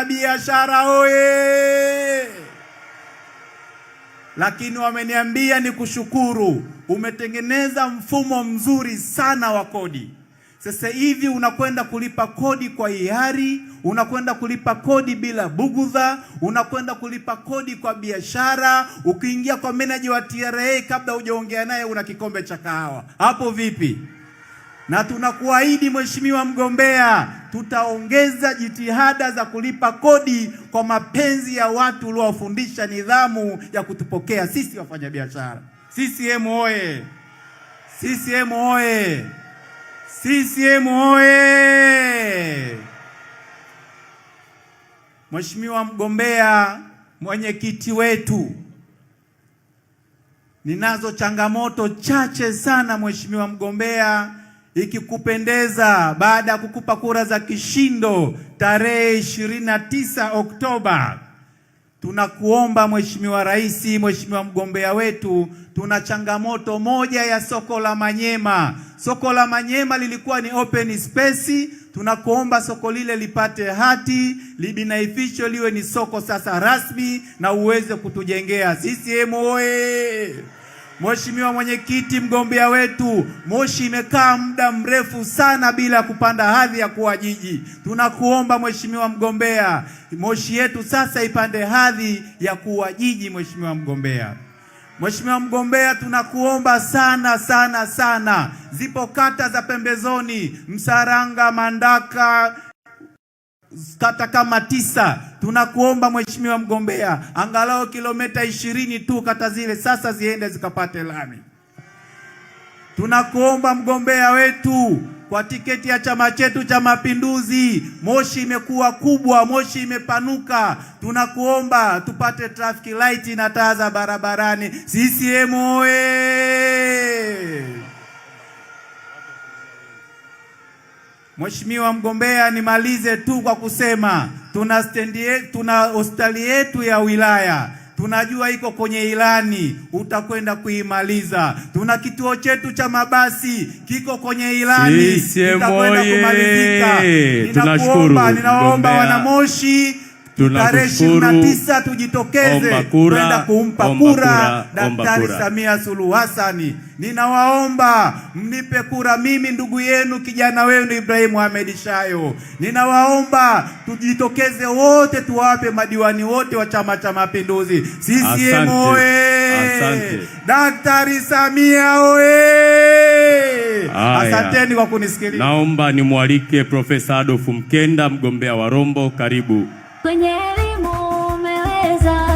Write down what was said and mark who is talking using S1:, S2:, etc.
S1: Biashara oye! Lakini wameniambia ni kushukuru, umetengeneza mfumo mzuri sana wa kodi. Sasa hivi unakwenda kulipa kodi kwa hiari, unakwenda kulipa kodi bila bugudha, unakwenda kulipa kodi kwa biashara. Ukiingia kwa meneja wa TRA kabla hujaongea naye una kikombe cha kahawa. Hapo vipi? Na tunakuahidi Mheshimiwa mgombea, tutaongeza jitihada za kulipa kodi kwa mapenzi ya watu uliowafundisha nidhamu ya kutupokea sisi wafanyabiashara. CCM oye! CCM oye! CCM oye! Mheshimiwa mgombea, mwenyekiti wetu, ninazo changamoto chache sana Mheshimiwa mgombea. Ikikupendeza, baada ya kukupa kura za kishindo tarehe 29 Oktoba, tunakuomba Mheshimiwa Rais, Mheshimiwa mgombea wetu, tuna changamoto moja ya soko la Manyema. Soko la Manyema lilikuwa ni open space, tunakuomba soko lile lipate hati, libinaifisho, liwe ni soko sasa rasmi na uweze kutujengea. CCM oye! Mheshimiwa mwenyekiti, mgombea wetu, Moshi imekaa muda mrefu sana bila kupanda hadhi ya kuwa jiji. Tunakuomba Mheshimiwa mgombea, Moshi yetu sasa ipande hadhi ya kuwa jiji. Mheshimiwa mgombea, Mheshimiwa mgombea, tunakuomba sana sana sana. Zipo kata za pembezoni, Msaranga, Mandaka, kata kama 9. Tunakuomba Mheshimiwa mgombea, angalau kilomita 20 tu kata zile sasa ziende zikapate lami. Tunakuomba mgombea wetu, kwa tiketi ya chama chetu cha Mapinduzi, Moshi imekuwa kubwa, Moshi imepanuka. Tunakuomba tupate traffic light na taa za barabarani. CCM oye! Mheshimiwa mgombea, nimalize tu kwa kusema tuna hospitali yetu ya wilaya, tunajua iko kwenye ilani, utakwenda kuimaliza. Tuna kituo chetu cha mabasi kiko kwenye ilani, itakwenda kumalizika. Ninawaomba wanamoshi, tarehe 29 tujitokeze kwenda kumpa kura Daktari Samia Suluhu Hassan. Ninawaomba mnipe kura mimi, ndugu yenu, kijana wenu Ibrahim Ahmed Shayo. Ninawaomba tujitokeze wote, tuwape madiwani wote wa Chama cha Mapinduzi. CCM oye! Daktari Samia oye! Asanteni kwa kunisikiliza.
S2: Naomba nimwalike Profesa Adolf Mkenda, mgombea wa Rombo. Karibu.
S3: Kwenye elimu umeweza.